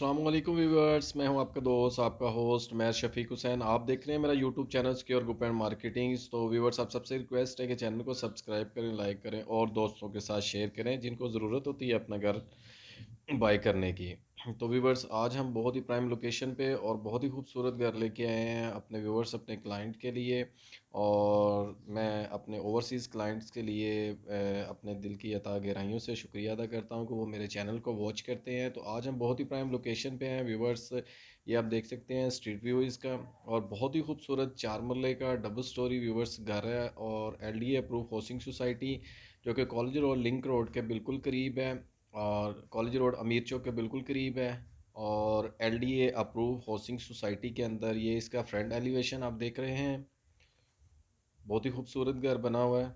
अस्सलाम वालेकुम व्यूवर्स, मैं हूं आपका दोस्त, आपका होस्ट मैं शफीक हुसैन। आप देख रहे हैं मेरा YouTube channel secure group and marketings. तो व्यूवर्स, आप सबसे रिक्वेस्ट है कि चैनल को सब्सक्राइब करें, लाइक करें और दोस्तों के साथ शेयर करें जिनको ज़रूरत होती है अपना घर बाय करने की। तो व्यूवर्स, आज हम बहुत ही प्राइम लोकेशन पे और बहुत ही खूबसूरत घर लेके आए हैं अपने व्यूवर्स, अपने क्लाइंट के लिए। और मैं अपने ओवरसीज़ क्लाइंट्स के लिए अपने दिल की अता गहराइयों से शुक्रिया अदा करता हूँ कि वो मेरे चैनल को वॉच करते हैं। तो आज हम बहुत ही प्राइम लोकेशन पे हैं व्यूवर्स। ये आप देख सकते हैं स्ट्रीट व्यू इसका, और बहुत ही खूबसूरत 4 मरले का डबल स्टोरी व्यूवर्स घर है, और LDA अप्रूव हाउसिंग सोसाइटी जो कि कॉलेज रोड लिंक रोड के बिल्कुल करीब है, और कॉलेज रोड अमीर चौक के बिल्कुल करीब है। और LDA अप्रूव हाउसिंग सोसाइटी के अंदर ये इसका फ्रंट एलिवेशन आप देख रहे हैं। बहुत ही खूबसूरत घर बना हुआ है।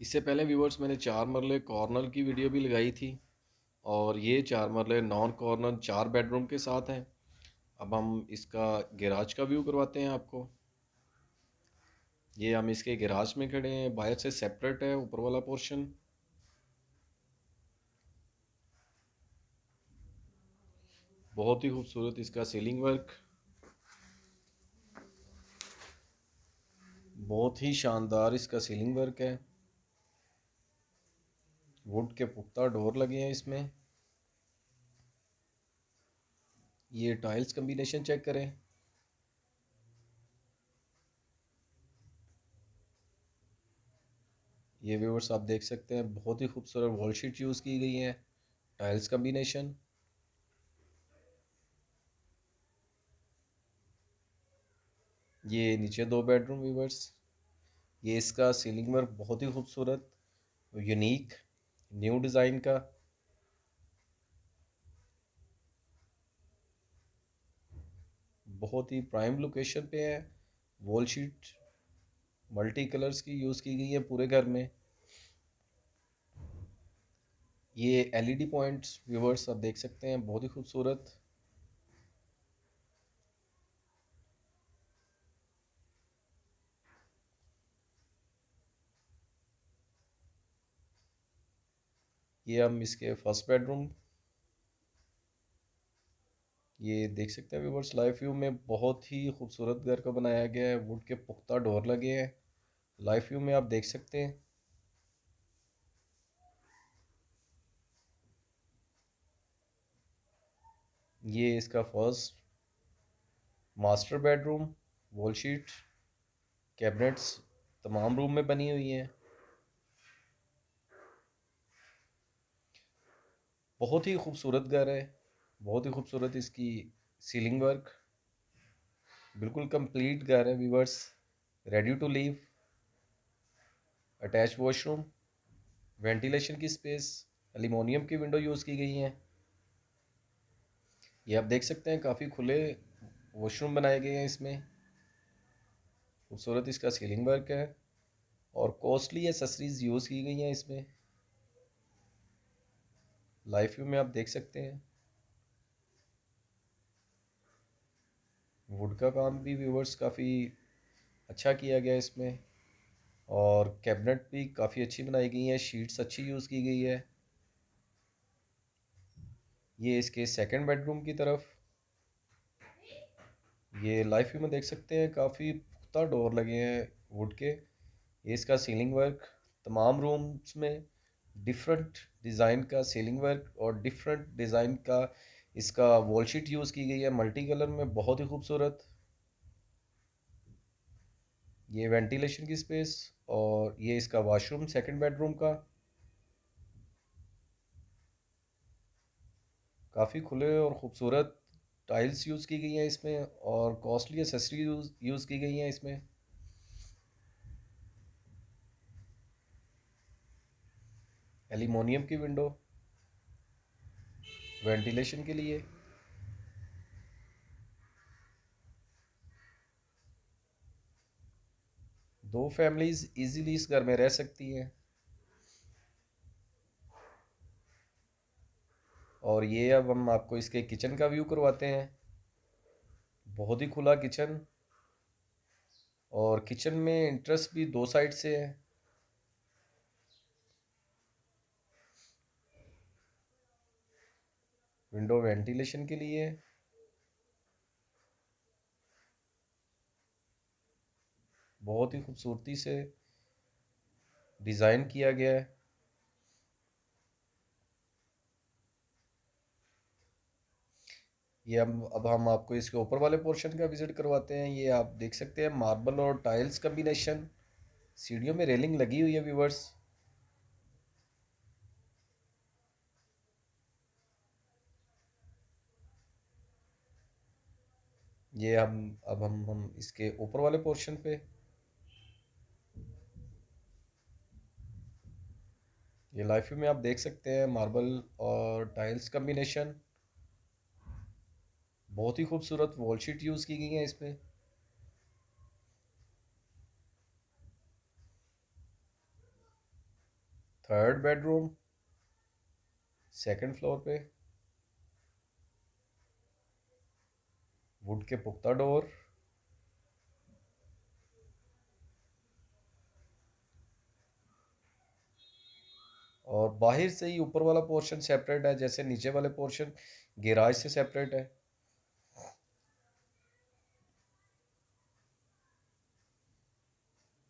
इससे पहले व्यूवर्स मैंने 4 मरले कॉर्नर की वीडियो भी लगाई थी, और ये 4 मरले नॉन कॉर्नर 4 बेडरूम के साथ हैं। अब हम इसका गैराज का व्यू करवाते हैं आपको। ये हम इसके गैराज में खड़े हैं, बाहर से सेपरेट है ऊपर वाला पोर्शन। बहुत ही खूबसूरत इसका सीलिंग वर्क, बहुत ही शानदार इसका सीलिंग वर्क है। वुड के पुख्ता डोर लगे हैं इसमें। ये टाइल्स कम्बिनेशन चेक करें। ये व्यूवर्स आप देख सकते हैं बहुत ही खूबसूरत वॉल शीट यूज़ की गई है, टाइल्स कम्बिनेशन। ये नीचे 2 बेडरूम व्यूवर्स। ये इसका सीलिंग वर्क बहुत ही खूबसूरत, यूनिक, न्यू डिज़ाइन का। बहुत ही प्राइम लोकेशन पे है। वॉल शीट मल्टी कलर्स की यूज़ की गई है पूरे घर में। ये LED पॉइंट्स व्यूवर्स आप देख सकते हैं बहुत ही खूबसूरत। ये हम इसके फर्स्ट बेडरूम, ये देख सकते हैं व्यूवर्स लाइव व्यू में बहुत ही खूबसूरत घर को बनाया गया है। वुड के पुख्ता डोर लगे हैं, लाइव व्यू में आप देख सकते हैं। ये इसका first master bedroom. Wall sheet cabinets तमाम रूम में बनी हुई हैं। बहुत ही खूबसूरत घर है, बहुत ही खूबसूरत इसकी सीलिंग वर्क। बिल्कुल कंप्लीट घर है viewers, ready to live. Attach washroom, ventilation की स्पेस, एल्यूमिनियम की विंडो यूज़ की गई हैं। ये आप देख सकते हैं काफ़ी खुले वॉशरूम बनाए गए हैं इसमें। खूबसूरत इसका सीलिंग वर्क है, और कॉस्टली एसेसरीज यूज़ की गई हैं इसमें। लाइव व्यू में आप देख सकते हैं वुड का काम भी व्यूवर्स काफ़ी अच्छा किया गया है इसमें। और कैबिनेट भी काफ़ी अच्छी बनाई गई हैं, शीट्स अच्छी यूज़ की गई है। ये इसके सेकंड बेडरूम की तरफ, ये लाइव व्यू में देख सकते हैं काफ़ी पुख्ता डोर लगे हैं वुड के। ये इसका सीलिंग वर्क तमाम रूम्स में डिफरेंट डिज़ाइन का सीलिंग वर्क और डिफरेंट डिज़ाइन का इसका वॉल शीट यूज़ की गई है मल्टी कलर में, बहुत ही खूबसूरत। ये वेंटिलेशन की स्पेस, और ये इसका वॉशरूम सेकंड बेडरूम का। काफ़ी खुले और ख़ूबसूरत टाइल्स यूज़ की गई हैं इसमें, और कॉस्टली एसेसरी यूज़ की गई हैं इसमें। एल्यूमिनियम की विंडो वेंटिलेशन के लिए। दो फैमिलीज़ इजीली इस घर में रह सकती हैं। और ये अब हम आपको इसके किचन का व्यू करवाते हैं। बहुत ही खुला किचन, और किचन में इंटरेस्ट भी दो साइड से है। विंडो वेंटिलेशन के लिए। बहुत ही खूबसूरती से डिज़ाइन किया गया है। ये अब हम आपको इसके ऊपर वाले पोर्शन का विज़िट करवाते हैं। ये आप देख सकते हैं मार्बल और टाइल्स कम्बिनेशन। सीढ़ियों में रेलिंग लगी हुई है व्यूवर्स। ये अब हम इसके ऊपर वाले पोर्शन पे, ये लाइव व्यू में आप देख सकते हैं मार्बल और टाइल्स कम्बिनेशन। बहुत ही खूबसूरत वॉल शीट यूज़ की गई है इसमें। थर्ड बेडरूम, सेकंड फ्लोर पे, वुड के पुख्ता डोर। और बाहर से ही ऊपर वाला पोर्शन सेपरेट है, जैसे नीचे वाले पोर्शन गैराज से सेपरेट है।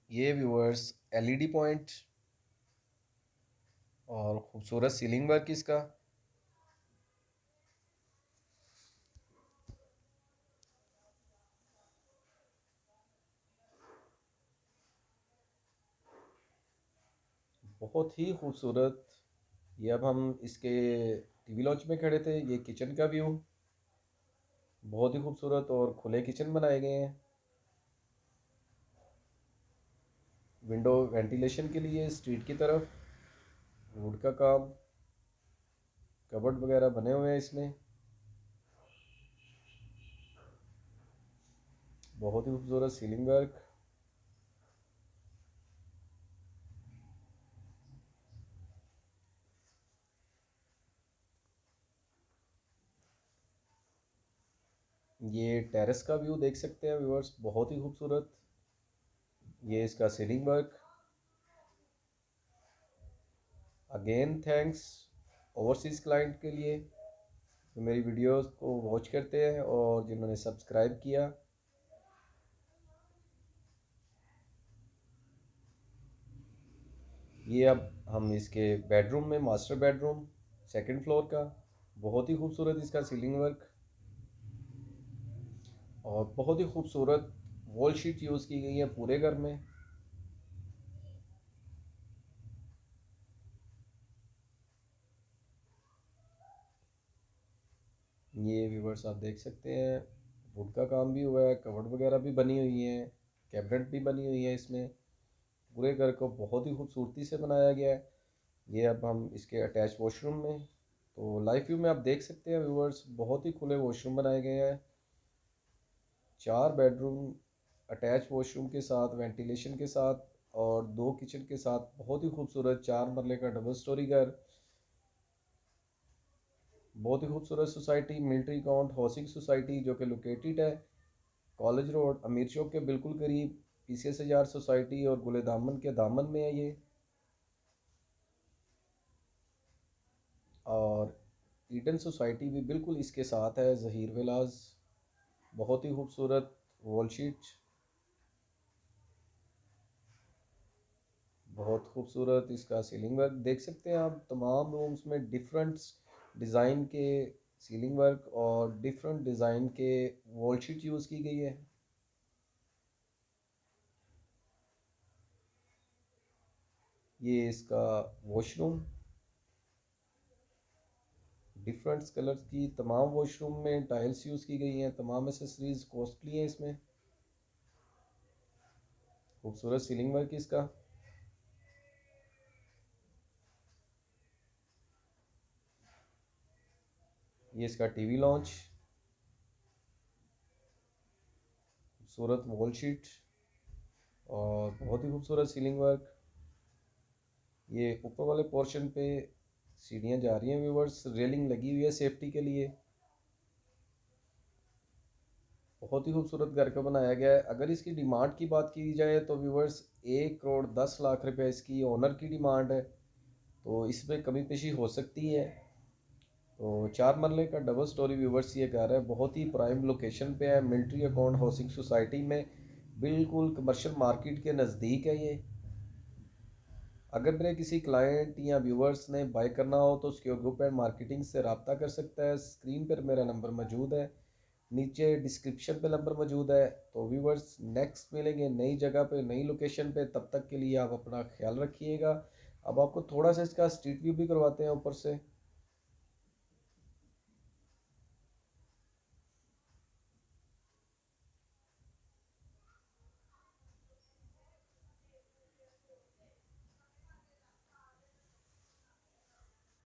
ये व्यूअर्स एलईडी पॉइंट और खूबसूरत सीलिंग वर्क इसका। बहुत ही खूबसूरत। ये अब हम इसके टीवी लॉन्च में खड़े थे। ये किचन का व्यू, बहुत ही खूबसूरत और खुले किचन बनाए गए हैं। विंडो वेंटिलेशन के लिए स्ट्रीट की तरफ, वुड का काम, कबर्ड वगैरह बने हुए हैं इसमें। बहुत ही खूबसूरत सीलिंग वर्क। ये टेरेस का व्यू देख सकते हैं व्यूअर्स, बहुत ही खूबसूरत। ये इसका ceiling work. Again thanks overseas client के लिए जो मेरी वीडियोस को वॉच करते हैं और जिन्होंने सब्सक्राइब किया। ये अब हम इसके बेडरूम में, मास्टर बेडरूम सेकंड फ्लोर का, बहुत ही खूबसूरत इसका सीलिंग वर्क और बहुत ही खूबसूरत वॉल शीट यूज़ की गई है पूरे घर में। ये व्यूवर्स आप देख सकते हैं वुड का काम भी हुआ है, कबर्ड वगैरह भी बनी हुई है, कैबिनेट भी बनी हुई है इसमें। पूरे घर को बहुत ही खूबसूरती से बनाया गया है। ये अब हम इसके अटैच वॉशरूम में, तो लाइव व्यू में आप देख सकते हैं व्यूवर्स, बहुत ही खुले वॉशरूम बनाए गए हैं। 4 बेडरूम अटैच वॉशरूम के साथ, वेंटिलेशन के साथ और 2 किचन के साथ, बहुत ही खूबसूरत 4 मरले का डबल स्टोरी घर। बहुत ही खूबसूरत society, military count housing society, जो कि लोकेटेड है कॉलेज रोड, अमीर चौक के बिल्कुल करीब। पीसीएस हजार सोसाइटी और गुले दामन के दामन में है ये। और ईडन सोसाइटी भी बिल्कुल इसके साथ है, ज़हीर विलास। बहुत ही खूबसूरत वॉल शीट, बहुत खूबसूरत इसका सीलिंग वर्क देख सकते हैं आप। तमाम रूम्स में डिफरेंट डिज़ाइन के सीलिंग वर्क और डिफरेंट डिज़ाइन के वॉल शीट यूज़ की गई है। ये इसका वॉशरूम, डिफरेंट कलर्स की तमाम वॉशरूम में टाइल्स यूज़ की गई हैं। तमाम एसेसरीज कॉस्टली हैं इसमें। खूबसूरत सीलिंग वर्क इसका। ये इसका टीवी लॉन्च, खूबसूरत वॉल शीट और बहुत ही खूबसूरत सीलिंग वर्क। ये ऊपर वाले पोर्शन पे सीढ़ियाँ जा रही हैं व्यूवर्स, रेलिंग लगी हुई है सेफ्टी के लिए। बहुत ही खूबसूरत घर का बनाया गया है। अगर इसकी डिमांड की बात की जाए तो व्यूवर्स 1 करोड़ 10 लाख रुपए इसकी ओनर की डिमांड है, तो इसमें कमी पेशी हो सकती है। तो 4 मरले का डबल स्टोरी व्यूवर्स ये घर है, बहुत ही प्राइम लोकेशन पे है, मिलिट्री अकाउंट हाउसिंग सोसाइटी में, बिल्कुल कमर्शियल मार्केट के नज़दीक है ये। अगर मेरे किसी क्लाइंट या व्यूवर्स ने बाय करना हो तो सिक्योर ग्रुप एंड मार्केटिंग से रब्ता कर सकता है। स्क्रीन पर मेरा नंबर मौजूद है, नीचे डिस्क्रिप्शन पे नंबर मौजूद है। तो व्यूवर्स नेक्स्ट मिलेंगे नई जगह पे, नई लोकेशन पे, तब तक के लिए आप अपना ख्याल रखिएगा। अब आपको थोड़ा सा इसका स्ट्रीट व्यू भी करवाते हैं ऊपर से।